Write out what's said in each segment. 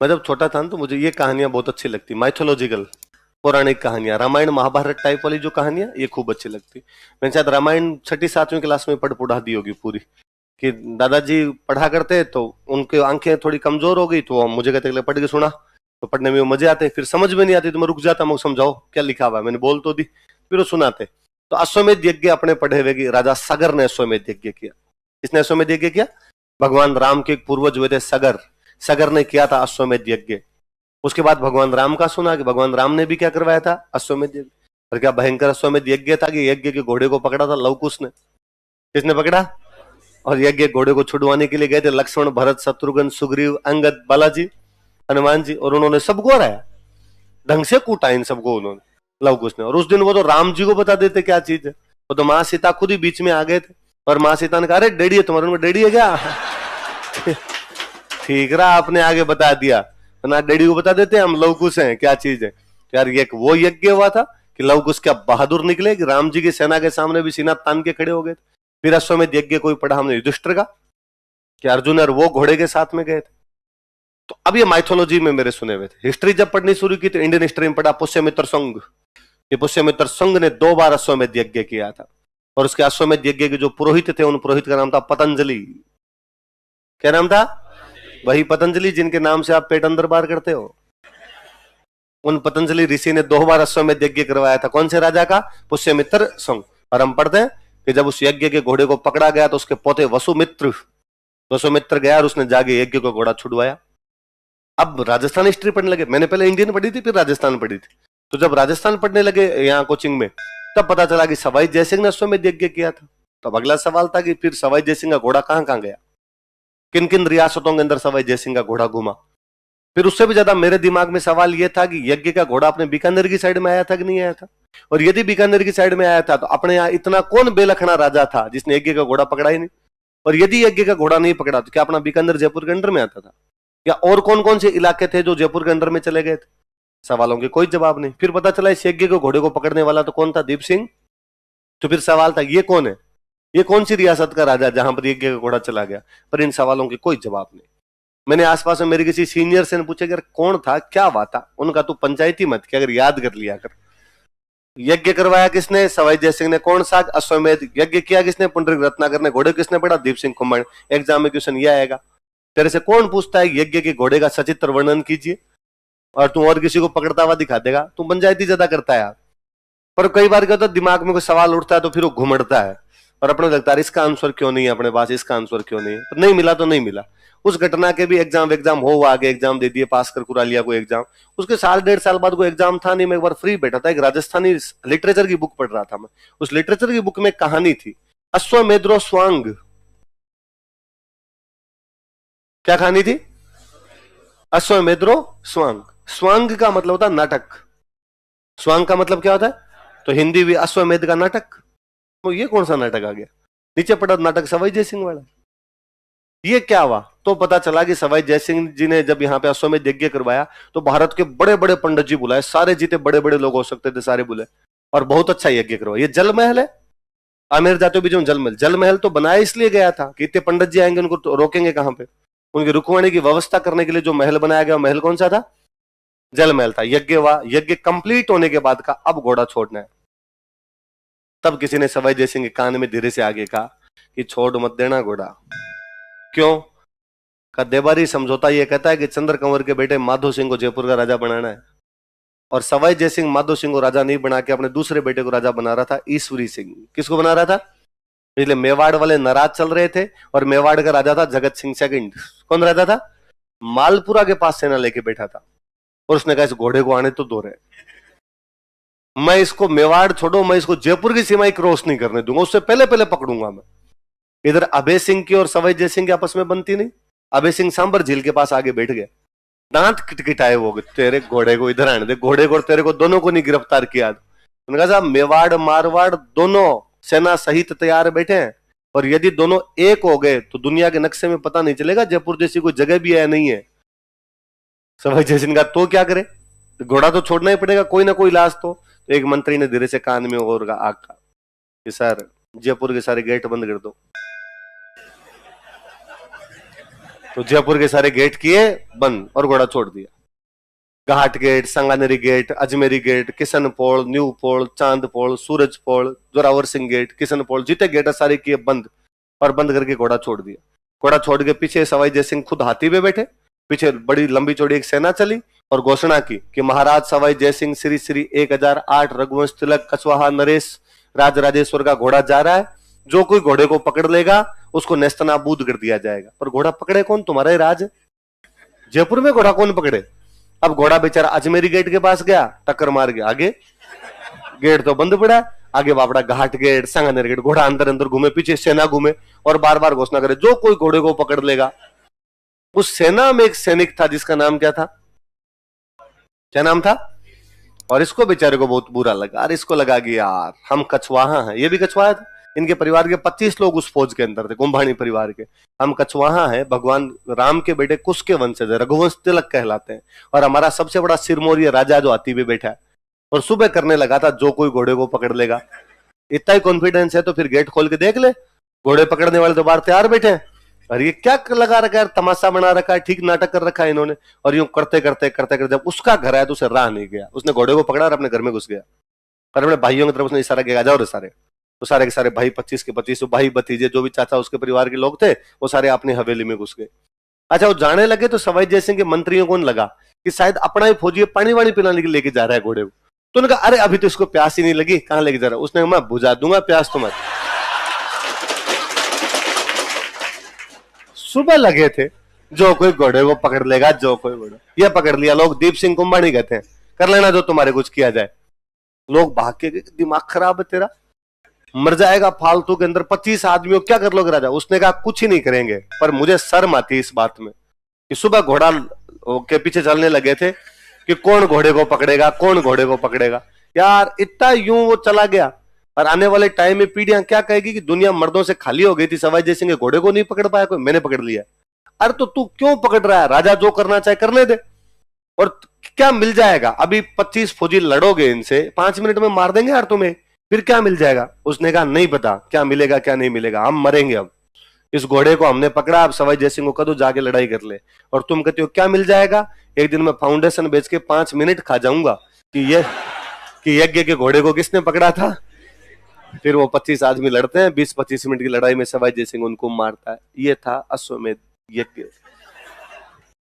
मैं जब छोटा था तो मुझे ये कहानियां बहुत अच्छी लगती, माइथोलॉजिकल, पौराणिक कहानियां, रामायण महाभारत टाइप वाली जो कहानियां, ये खूब अच्छी लगती। मैंने शायद रामायण छठी सातवीं क्लास में पढ़ दी होगी पूरी, कि दादाजी पढ़ा करते तो उनकी आंखें थोड़ी कमजोर हो गई तो मुझे कहते कि पढ़ के सुना, तो पढ़ने में मजे आते, फिर समझ में नहीं आती तो मैं रुक जाता, मैं समझाओ क्या लिखा हुआ है, मैंने बोल तो दी, फिर वो सुनाते। तो अश्वमेध यज्ञ अपने पढ़े हुए कि राजा सगर ने अश्वमेध यज्ञ किया। किसने अश्वमेध यज्ञ किया? भगवान राम के एक पूर्वज हुए थे सगर, सगर ने किया था अश्वमेध यज्ञ। उसके बाद भगवान राम का सुना कि भगवान राम ने भी क्या करवाया था, अश्वमेध यज्ञ। और क्या भयंकर अश्वमेध यज्ञ था कि यज्ञ के घोड़े को पकड़ा था लवकुश ने। किसने पकड़ा? और यज्ञ घोड़े को छुड़वाने के लिए गए थे लक्ष्मण, भरत, शत्रुघ्न, सुग्रीव, अंगद, बालाजी, हनुमान जी, और उन्होंने सबको हराया, ढंग से कूटा इन सबको उन्होंने, लवकुश ने। और उस दिन वो तो राम जी को बता देते क्या चीज है, वो तो माँ सीता खुद ही बीच में आ गए थे, और माँ सीता ने कहा अरे डैडी है तुम्हारे, उनका डैडी है क्या? ठीक रहा आपने आगे बता दिया, ना डैडी को बता देते हम लवकुश हैं क्या चीज है। तो यार ये वो यज्ञ हुआ था कि लवकुश क्या बहादुर निकले कि राम जी की सेना के सामने भी सीना तान के खड़े हो गए थे। फिर अश्वमेध यज्ञ कोई पढ़ा हमने युधिष्ठिर का, कि अर्जुन और वो घोड़े के साथ में गए थे। तो अब ये माइथोलॉजी में मेरे सुने हुए थे। हिस्ट्री जब पढ़नी शुरू की तो इंडियन हिस्ट्री में पढ़ा पुष्यमित्र संघ, ये पुष्यमित्र संघ ने 2 बार अश्वमेध यज्ञ किया था, और उसके अश्वमेध यज्ञ के जो पुरोहित थे उन पुरोहित का नाम था पतंजलि। क्या नाम था? वही पतंजलि जिनके नाम से आप पेट अंदर बार करते हो। उन पतंजलि ऋषि ने 2 बार अश्वमेध यज्ञ करवाया था। कौन से राजा का? पुष्यमित्र संघ। और हम पढ़ते हैं कि जब उस यज्ञ के घोड़े को पकड़ा गया तो उसके पोते वसुमित्र, वसुमित्र गया और उसने जाके यज्ञ को घोड़ा छुड़वाया। अब राजस्थान हिस्ट्री पढ़ने लगे, मैंने पहले इंडियन पढ़ी थी फिर राजस्थान पढ़ी थी, तो जब राजस्थान पढ़ने लगे यहाँ कोचिंग में तब पता चला कि सवाई जयसिंह ने अश्वमेध यज्ञ किया था। तब अगला सवाल था कि फिर सवाई जयसिंह का घोड़ा कहाँ कहाँ गया, किन किन रियासतों के अंदर सवाई जयसिंह का घोड़ा घुमा। फिर उससे भी ज्यादा मेरे दिमाग में सवाल यह था कि यज्ञ का घोड़ा अपने बीकानेर की साइड में आया था कि नहीं आया था, और यदि बीकानेर की साइड में आया था तो अपने यहाँ इतना कौन बेलखना राजा था जिसने यज्ञ का घोड़ा पकड़ा ही नहीं, और यदि यज्ञ का घोड़ा नहीं पकड़ा तो क्या अपना बीकानेर जयपुर के अंडर में आता था, या और कौन कौन से इलाके थे जो जयपुर के अंदर में चले गए थे? सवालों के कोई जवाब नहीं। फिर पता चला इस यज्ञ को घोड़े को पकड़ने वाला तो कौन था? दीप सिंह। तो फिर सवाल था ये कौन है, ये कौन सी रियासत का राजा जहां पर यज्ञ का घोड़ा चला गया? पर इन सवालों के कोई जवाब नहीं। मैंने आसपास में मेरे किसी सीनियर से पूछा कि कौन था, क्या हुआ था? उनका तू पंचायती मत क्या, अगर याद कर लिया कर। यज्ञ करवाया किसने? सवाई जयसिंह ने। कौन सा? अश्वमेध यज्ञ किया किसने? पुंडरीक रत्नाकर ने। घोड़े किसने पड़ा? दीप सिंह कुमार। एग्जाम में क्वेश्चन ये आएगा, तेरे से कौन पूछता है यज्ञ के घोड़े का सचित्र वर्णन कीजिए, और तू और किसी को पकड़ता हुआ दिखा देगा। तू पंचायती ज्यादा करता है यार। पर कई बार क्या होता है दिमाग में कोई सवाल उठता है तो फिर वो घुमड़ता है, और अपने लगता है इसका आंसर क्यों नहीं है अपने पास, इसका आंसर क्यों नहीं है, पर नहीं मिला तो नहीं मिला। उस घटना के भी एग्जाम हो आगे एग्जाम दे दिए, पास कर कुरा लिया कोई एग्जाम। उसके साल 1.5 साल बाद कोई एग्जाम था नहीं, मैं एक बार फ्री बैठा था, एक राजस्थानी लिटरेचर की बुक पढ़ रहा था मैं। उस लिटरेचर की बुक में कहानी थी अश्वमेधो स्वांग। क्या कहानी थी? अश्वमेधो स्वांग। स्वांग का मतलब होता है नाटक, स्वांग का मतलब क्या होता है? तो हिंदी भी अश्वमेध का नाटक। तो ये कौन सा नाटक आ गया? नीचे पड़ा नाटक सवाई जयसिंह वाला। ये क्या हुआ? तो पता चला कि सवाई जयसिंह जी ने जब यहाँ पे अश्वमेध यज्ञ करवाया तो भारत के बड़े बड़े पंडित जी बुलाए, सारे जीते बड़े बड़े लोग हो सकते थे सारे बुलाए, और बहुत अच्छा यज्ञ करवाया। ये जल महल है, आमेर जाते भी जो जल महल, जल महल तो बनाया इसलिए गया था कि इतने पंडित जी आएंगे उनको तो रोकेंगे कहां पे। उनकी रुकवाने की व्यवस्था करने के लिए जो महल बनाया गया महल कौन सा था? जल महल था। यज्ञ हुआ, यज्ञ कंप्लीट होने के बाद का अब घोड़ा छोड़ना है। तब किसी ने सवाई जयसिंह के कान में धीरे से आगे कहा कि छोड़ मत देना घोड़ा। क्यों? का देवारी समझौता ये कहता है कि चंद्र कंवर के बेटे माधो सिंह को जयपुर का राजा बनाना है, और सवाई जयसिंह माधो सिंह को राजा नहीं बना के अपने दूसरे बेटे को राजा बना रहा था, ईश्वरी सिंह। किसको बना रहा था? इसलिए मेवाड़ वाले नाराज चल रहे थे, और मेवाड़ का राजा था जगत सिंह सेकंड। कौन राजा था? मालपुरा के पास सेना लेके बैठा था, और उसने कहा इस घोड़े को आने तो दो रहे, मैं इसको मेवाड़ छोड़ो, मैं इसको जयपुर की सीमाएं क्रॉस नहीं करने दूंगा, उससे पहले पहले पकड़ूंगा मैं। इधर अभय सिंह की और सवाई जयसिंह की आपस में बनती नहीं। अभय सिंह सांबर झील के पास आगे बैठ गया, दांत किटकिटाए वो, तेरे घोड़े को इधर आने दे, घोड़े को और तेरे को दोनों को नहीं गिरफ्तार किया। उन्होंने कहा साहब मेवाड़ मारवाड़ दोनों सेना सहित तैयार बैठे हैं, और यदि दोनों एक हो गए तो दुनिया के नक्शे में पता नहीं चलेगा जयपुर जैसी कोई जगह भी है नहीं है। सवाई जयसिंह का तो क्या करे, घोड़ा तो छोड़ना ही पड़ेगा, कोई ना कोई इलाज तो। एक मंत्री ने धीरे से कान में और आका कि सर जयपुर के सारे गेट बंद कर दो। तो जयपुर के सारे गेट किए बंद और घोड़ा छोड़ दिया। Ghat gate, Sanganeri gate, Ajmeri gate, Kishan Pol, new Pol, Chand Pol, Suraj Pol, Zorawar Singh gate, Kishan Pol, जितने गेट है सारे किए बंद और बंद करके घोड़ा छोड़ दिया। घोड़ा छोड़ के पीछे सवाई जय सिंह खुद हाथी पे बैठे, पीछे बड़ी लंबी चौड़ी एक सेना चली और घोषणा की कि महाराज सवाई जय सिंह श्री श्री 1008 रघुवंश तिलक कछवाहा नरेश राज राजेश्वर का घोड़ा जा रहा है, जो कोई घोड़े को पकड़ लेगा उसको नेस्तनाबूद कर दिया जाएगा। पर घोड़ा पकड़े कौन? तुम्हारा ही राज है, जयपुर में घोड़ा कौन पकड़े? अब घोड़ा बेचारा अजमेरी गेट के पास गया, टक्कर मार गया, आगे गेट तो बंद पड़ा, आगे वापड़ा घाट गेट, सांगानेर गेट, घोड़ा अंदर अंदर घूमे, पीछे सेना घूमे और बार बार घोषणा करे जो कोई घोड़े को पकड़ लेगा। उस सेना में एक सैनिक था जिसका नाम क्या था? क्या नाम था? और इसको बेचारे को बहुत बुरा लगा, अरे इसको लगा कि यार हम कछवाहा हैं, ये भी कछवाहा था, इनके परिवार के 25 लोग उस फौज के अंदर थे, कुंभानी परिवार के। हम कछवाहा हैं, भगवान राम के बेटे कुश के वंशज है, रघुवंश तिलक कहलाते हैं, और हमारा सबसे बड़ा सिरमौरी राजा जो हाथी पे बैठा है। और सुबह करने लगा था जो कोई घोड़े को पकड़ लेगा। इतना ही कॉन्फिडेंस है तो फिर गेट खोल के देख ले, घोड़े पकड़ने वाले तो बाहर तैयार बैठे हैं। अरे ये क्या लगा रखा है, तमाशा बना रखा है, ठीक नाटक कर रखा है इन्होंने। और यूं करते करते करते करते जब उसका घर आया तो उसे राह नहीं गया, उसने घोड़े को पकड़ा और अपने घर में घुस गया और अपने भाइयों की तरफ उसने इशारा किया, जाओ रे सारे। तो सारे के सारे भाई 25 के 25 भाई भतीजे जो भी चाचा उसके परिवार के लोग थे वो सारे अपनी हवेली में घुस गए। अच्छा, वो जाने लगे तो सवाई जय सिंह के मंत्रियों को लगा कि शायद अपना ही फौजी पानी वानी पिलाने के लेके जा रहा है घोड़े को। तो उन्होंने कहा अरे अभी तो इसको प्यास ही नहीं लगी, कहां लेके जा रहा है? उसने कहा मैं बुझा दूंगा प्यास तुम्हारी। सुबह लगे थे जो कोई घोड़े को पकड़ लेगा, जो कोई घोड़े, ये पकड़ लिया। लोग दीप सिंह कुंभानी कहते हैं, कर लेना जो तुम्हारे कुछ किया जाए। लोग भाग के, दिमाग खराब है तेरा, मर जाएगा फालतू के अंदर, 25 आदमियों क्या कर लोगे राजा? उसने कहा कुछ ही नहीं करेंगे, पर मुझे शर्म आती इस बात में कि सुबह घोड़ा के पीछे चलने लगे थे कि कौन घोड़े को पकड़ेगा, कौन घोड़े को पकड़ेगा। यार इतना यूं वो चला गया, और आने वाले टाइम में पीढ़ियां क्या कहेगी कि दुनिया मर्दों से खाली हो गई थी, सवाई जय सिंह घोड़े को नहीं पकड़ पाया कोई, मैंने पकड़ लिया। अरे तो तू क्यों पकड़ रहा है? राजा जो करना चाहे करने दे, और क्या मिल जाएगा? अभी 25 फौजी लड़ोगे इनसे, 5 मिनट में मार देंगे यार तुम्हें, फिर क्या मिल जाएगा? उसने कहा नहीं पता क्या मिलेगा क्या नहीं मिलेगा, हम मरेंगे। अब इस घोड़े को हमने पकड़ा, अब सवाई जय सिंह को कदो जाके लड़ाई कर ले, और तुम कहते हो क्या मिल जाएगा? एक दिन मैं फाउंडेशन बेच के 5 मिनट खा जाऊंगा कि यज्ञ के घोड़े को किसने पकड़ा था। फिर वो 25 आदमी लड़ते हैं, 20-25 मिनट की लड़ाई में सवाई जय सिंह उनको मारता है। ये था अश्वमेध यज्ञ,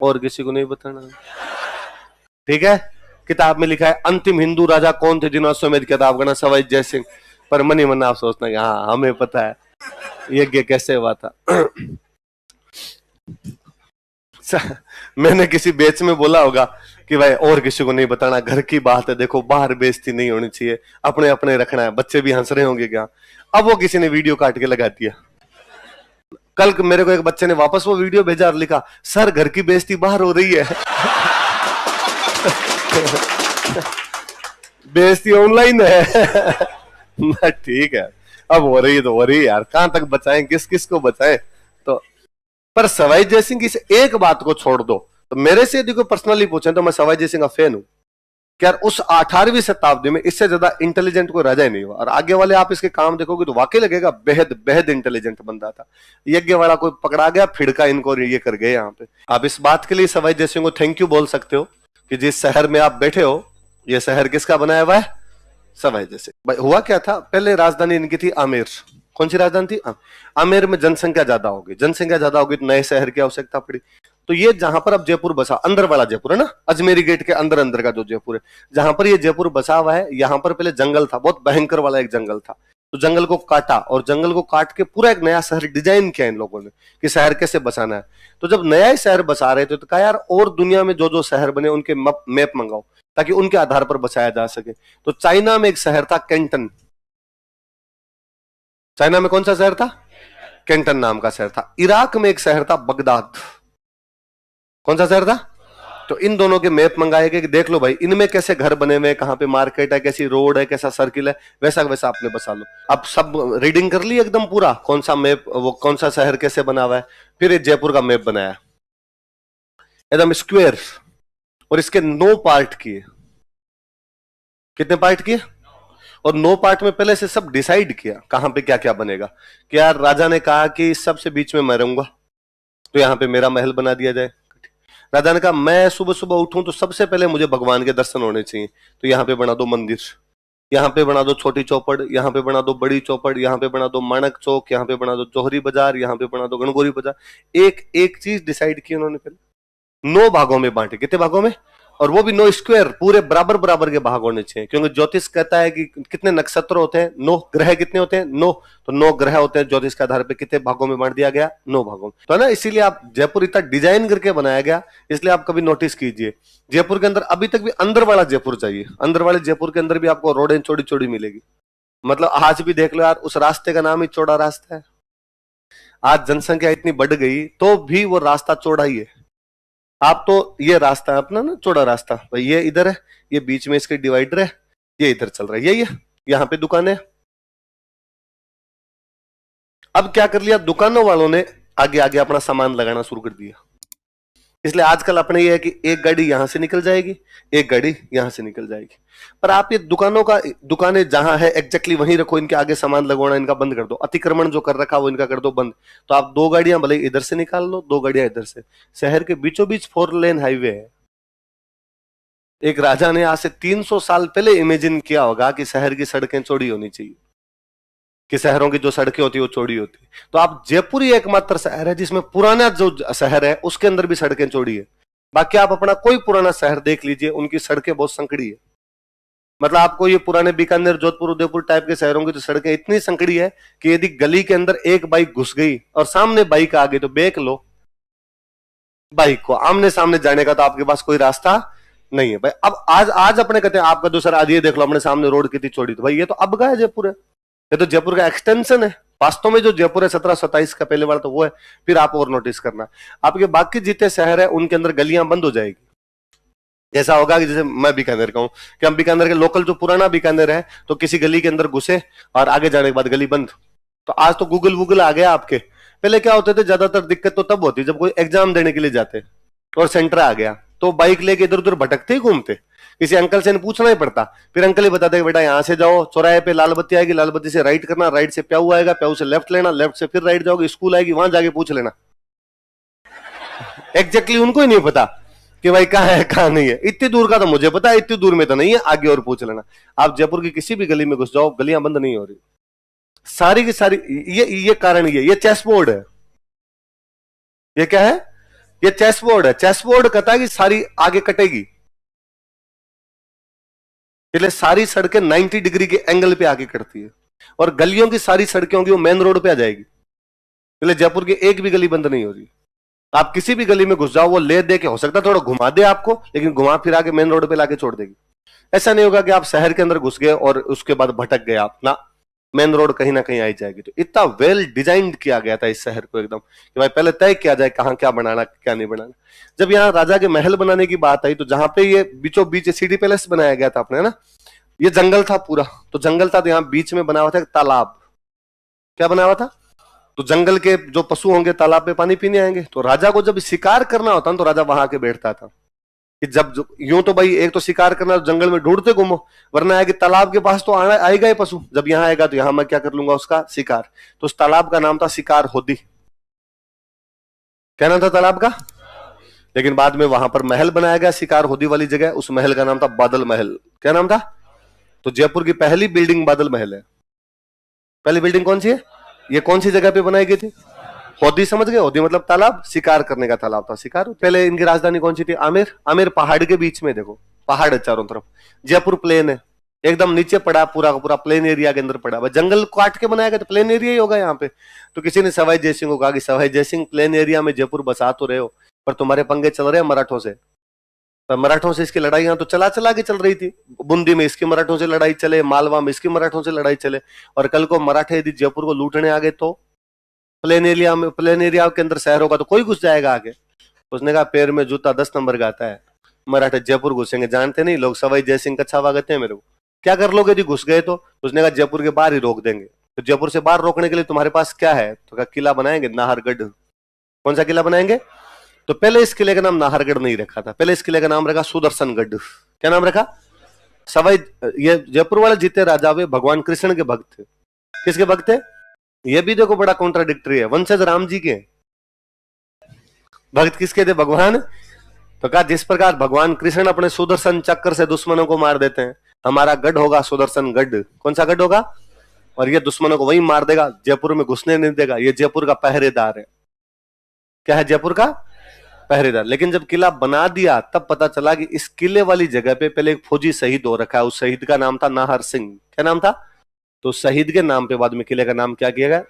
और किसी को नहीं बताना, ठीक है? किताब में लिखा है अंतिम हिंदू राजा कौन थे जिन्होंने अश्वमेध किताब करना, सवाई जय सिंह। पर मनी मन आप सोचना है हाँ हमें पता है यज्ञ कैसे हुआ था। मैंने किसी बेच में बोला होगा कि भाई और किसी को नहीं बताना, घर की बात है, देखो बाहर बेइज्जती नहीं होनी चाहिए, अपने अपने रखना है। बच्चे भी हंस रहे होंगे क्या? अब वो किसी ने वीडियो काट के लगा दिया। कल मेरे को एक बच्चे ने वापस वो वीडियो भेजा और लिखा सर घर की बेइज्जती बाहर हो रही है। बेइज्जती ऑनलाइन है। ठीक है, अब हो रही है तो हो रही है यार, कहां तक बचाएं, किस किस को बचाएं? तो पर सवाई जय सिंह की इस एक बात को छोड़ दो, तो मेरे से यदि कोई पर्सनली पूछे तो मैं सवाई जय सिंह का फैन हूं। यार उस 18वीं शताब्दी में इससे ज्यादा इंटेलिजेंट कोई राजा ही नहीं हुआ, और आगे वाले आप इसके काम देखोगे तो वाकई लगेगा बेहद बेहद इंटेलिजेंट बंदा था। यज्ञ वाला कोई पकड़ा गया, फिड़का इनको ये कर गए यहाँ पे। आप इस बात के लिए सवाई जय सिंह को थैंक यू बोल सकते हो कि जिस शहर में आप बैठे हो, ये शहर किसका बनाया हुआ है? सवाई जय सिंह। भाई हुआ क्या था, पहले राजधानी इनकी थी आमेर। कौन सी राजधानी थी? आमेर में जनसंख्या ज्यादा होगी, जनसंख्या ज्यादा होगी तो नए शहर की आवश्यकता पड़ी। तो ये जहां पर अब जयपुर बसा, अंदर वाला जयपुर है ना, अजमेरी गेट के अंदर अंदर का जो जयपुर है, जहां पर ये जयपुर बसा हुआ है, यहाँ पर पहले जंगल था, बहुत भयंकर वाला एक जंगल था। तो जंगल को काटा और जंगल को काट के पूरा एक नया शहर डिजाइन किया इन लोगों ने कि शहर कैसे बसाना है। तो जब नया ही शहर बसा रहे थे तो कहा यार और दुनिया में जो जो शहर बने उनके मैप मंगाओ ताकि उनके आधार पर बसाया जा सके। तो चाइना में एक शहर था कैंटन। चाइना में कौन सा शहर था? कैंटन नाम का शहर था। इराक में एक शहर था बगदाद। कौन सा शहर था? तो इन दोनों के मैप मंगाए गए कि देख लो भाई इनमें कैसे घर बने हुए, कहां पे मार्केट है, कैसी रोड है, कैसा सर्किल है, वैसा वैसा आपने बसा लो। अब सब रीडिंग कर ली एकदम पूरा, कौन सा मैप, वो कौन सा शहर कैसे बना हुआ है। फिर एक जयपुर का मैप बनाया एकदम स्क्वायर, और इसके 9 पार्ट किए। कितने पार्ट किए? और 9 पार्ट में पहले से सब डिसाइड किया कहां पे क्या क्या बनेगा। कि यार राजा ने कहा कि सबसे बीच में मैं रहूंगा, तो यहाँ पे मेरा महल बना दिया जाए। राजा ने कहा मैं सुबह सुबह उठूं तो सबसे पहले मुझे भगवान के दर्शन होने चाहिए, तो यहाँ पे बना दो मंदिर, यहाँ पे बना दो छोटी चौपड़, यहाँ पे बना दो बड़ी चौपड़, यहाँ पे बना दो माणक चौक, यहाँ पे बना दो जौहरी बाजार, यहाँ पे बना दो गणगौरी बाजार। एक एक चीज डिसाइड की उन्होंने पहले, 9 भागों में बांटे। कितने भागों में? और वो भी 9 स्क्वायर, पूरे बराबर बराबर के भाग होने चाहिए, क्योंकि ज्योतिष कहता है कि कितने नक्षत्र होते हैं, 9 ग्रह कितने होते हैं, 9, तो 9 ग्रह होते हैं। ज्योतिष के आधार पे कितने भागों में बांट दिया गया? 9 भागों में। तो है ना, इसीलिए आप जयपुर इतना डिजाइन करके बनाया गया, इसलिए आप कभी नोटिस कीजिए जयपुर के अंदर अभी तक भी अंदर वाला जयपुर चाहिए। अंदर वाले जयपुर के अंदर भी आपको रोडें चौड़ी चौड़ी मिलेगी। मतलब आज भी देख लो यार, उस रास्ते का नाम ही चौड़ा रास्ता है। आज जनसंख्या इतनी बढ़ गई तो भी वो रास्ता चौड़ा ही है। आप तो ये रास्ता है अपना ना, चौड़ा रास्ता, भाई ये इधर है, ये बीच में इसके डिवाइडर है, ये इधर चल रहा है, यही है। यहाँ पे दुकानें, अब क्या कर लिया दुकानों वालों ने, आगे आगे अपना सामान लगाना शुरू कर दिया। इसलिए आजकल अपने ये है कि एक गाड़ी यहां से निकल जाएगी, एक गाड़ी यहां से निकल जाएगी। पर आप ये दुकानें जहां है एग्जैक्टली वहीं रखो, इनके आगे सामान लगवाना इनका बंद कर दो, अतिक्रमण जो कर रखा वो इनका कर दो बंद। तो आप 2 गाड़ियां भले इधर से निकाल लो, 2 गाड़ियां इधर से। शहर के बीचों बीच 4 लेन हाईवे है। एक राजा ने आज से 300 साल पहले इमेजिन किया होगा कि शहर की सड़कें चौड़ी होनी चाहिए, कि शहरों की जो सड़कें होती है वो चौड़ी होती है। तो आप जयपुर ही एकमात्र शहर है जिसमें पुराना जो शहर है उसके अंदर भी सड़कें चौड़ी है। बाकी आप अपना कोई पुराना शहर देख लीजिए, उनकी सड़कें बहुत संकड़ी है। मतलब आपको ये पुराने बीकानेर, जोधपुर, उदयपुर टाइप के शहरों की तो सड़कें इतनी संकड़ी है कि यदि गली के अंदर एक बाइक घुस गई और सामने बाइक आ गई तो बेक लो बाइक को, आमने सामने जाने का तो आपके पास कोई रास्ता नहीं है भाई। अब आज अपने कहते हैं आपका तो सर आज ये देख लो अपने सामने रोड कितनी चौड़ी, तो भाई ये तो अब का है जयपुर है, ये तो जयपुर का एक्सटेंशन है। वास्तव में जो जयपुर है 1727 का पहले वाला तो वो है। फिर आप और नोटिस करना, आपके बाकी जितने शहर है उनके अंदर गलियां बंद हो जाएगी। ऐसा होगा कि जैसे मैं बीकानेर का हूं, कि हम बीकानेर के लोकल जो पुराना बीकानेर है, तो किसी गली के अंदर घुसे और आगे जाने के बाद गली बंद। तो आज तो गूगल आ गया आपके। पहले क्या होते थे, ज्यादातर दिक्कत तो तब होती जब कोई एग्जाम देने के लिए जाते और सेंटर आ गया तो बाइक लेके इधर उधर भटकते ही घूमते, किसी अंकल से पूछना ही पड़ता। फिर अंकल ही बताते बेटा यहाँ से जाओ, चौराहे पे लाल बत्ती आएगी, लाल बत्ती से राइट करना, राइट से प्याऊ आएगा, प्याऊ से लेफ्ट लेना, लेफ्ट से फिर राइट जाओगे, स्कूल आएगी, वहां जाके पूछ लेना। एग्जैक्टली उनको ही नहीं पता कि भाई कहाँ है कहाँ नहीं है। इतनी दूर का तो मुझे पता है, इतनी दूर में तो नहीं है, आगे और पूछ लेना। आप जयपुर की किसी भी गली में घुस जाओ, गलियां बंद नहीं हो रही सारी की सारी। ये कारण ये चेस बोर्ड है। ये क्या है? ये चेस बोर्ड है। चेस बोर्ड कहता है कि सारी आगे कटेगी, इसलिए सारी सड़कें 90 डिग्री के एंगल पे आगे कटती है, और गलियों की सारी सड़कें होंगी वो मेन रोड पे आ जाएगी। इसलिए जयपुर की एक भी गली बंद नहीं हो रही। आप किसी भी गली में घुस जाओ, वो ले दे के हो सकता है थोड़ा घुमा दे आपको, लेकिन घुमा फिरा के मेन रोड पे लाके छोड़ देगी। ऐसा नहीं होगा कि आप शहर के अंदर घुस गए और उसके बाद भटक गए आप ना, मेन रोड कहीं ना कहीं आई जाएगी। तो इतना वेल डिजाइन किया गया था इस शहर को एकदम, कि भाई पहले तय किया जाए कहां क्या बनाना क्या नहीं बनाना। जब यहाँ राजा के महल बनाने की बात आई तो जहां पे ये बीचों बीच सिटी पैलेस बनाया गया था अपने, है ना, ये जंगल था पूरा। तो जंगल था, तो यहाँ बीच में बना हुआ था एक तालाब। क्या बना हुआ था? तो जंगल के जो पशु होंगे तालाब में पानी पीने आएंगे, तो राजा को जब शिकार करना होता तो राजा वहां आके बैठता था। कि जब यूं तो भाई एक तो शिकार करना जंगल में ढूंढते घूमो, वरना है कि तालाब के पास तो आएगा ही पशु, जब यहाँ आएगा तो यहाँ मैं क्या कर लूंगा उसका शिकार। तो उस तालाब का नाम था शिकार होदी। क्या नाम था तालाब का? लेकिन बाद में वहां पर महल बनाया गया शिकार होदी वाली जगह, उस महल का नाम था बादल महल। क्या नाम था? तो जयपुर की पहली बिल्डिंग बादल महल है। पहली बिल्डिंग कौन सी है? ये कौन सी जगह पे बनाई गई थी? होदी, समझ गए? होदी मतलब तालाब, शिकार करने का तालाब था शिकार। पहले इनकी राजधानी कौन सी थी? आमेर। आमेर पहाड़ के बीच में, देखो पहाड़ है चारों तरफ। जयपुर प्लेन है, एकदम नीचे पड़ा, पूरा पूरा प्लेन एरिया के अंदर पड़ा। जंगल काट के बनाया गया तो प्लेन एरिया ही होगा यहाँ पे। तो किसी ने सवाई जयसिंह को कहा कि सवाई जयसिंह प्लेन एरिया में जयपुर बसा तो रहे हो, पर तुम्हारे पंगे चल रहे हैं मराठों से। पर मराठों से इसकी लड़ाई तो चला के चल रही थी। बूंदी में इसकी मराठों से लड़ाई चले, मालवा में इसकी मराठों से लड़ाई चले, और कल को मराठे यदि जयपुर को लूटने आ गए तो प्लेन एरिया के अंदर शहर होगा तो कोई घुस जाएगा आगे। उसने कहा पैर में जूता 10 नंबर का आता है, मराठे जयपुर घुसेंगे, जानते नहीं लोग सवाई जयसिंह का छावा कहते हैं मेरे को। क्या कर लोगे यदि घुस गए तो? उसने कहा जयपुर के बाहर ही रोक देंगे। तो जयपुर से बाहर रोकने के लिए तुम्हारे पास क्या है? तो कहा किला बनाएंगे, नाहरगढ़। कौन सा किला बनाएंगे? तो पहले इस किले का नाम नाहरगढ़ नहीं रखा था, पहले इस किले का नाम रखा सुदर्शनगढ़। क्या नाम रखा? सवाई ये जयपुर वाले जीते राजा वे भगवान कृष्ण के भक्त थे। किसके भक्त थे? ये भी देखो बड़ा कॉन्ट्राडिक्टरी है, वंशज राम जी के। भक्त किसके थे? भगवान। तो कहा जिस प्रकार भगवान कृष्ण अपने सुदर्शन चक्र से दुश्मनों को मार देते हैं, हमारा गढ़ होगा सुदर्शन गढ़। कौन सा गढ़ होगा? और ये दुश्मनों को वही मार देगा, जयपुर में घुसने नहीं देगा। ये जयपुर का पहरेदार है। क्या है? जयपुर का पहरेदार। लेकिन जब किला बना दिया तब पता चला कि इस किले वाली जगह पे पहले एक फौजी शहीद हो रखा है। उस शहीद का नाम था नाहर सिंह। क्या नाम था? तो शहीद के नाम पे बाद में किले का नाम क्या किया गया?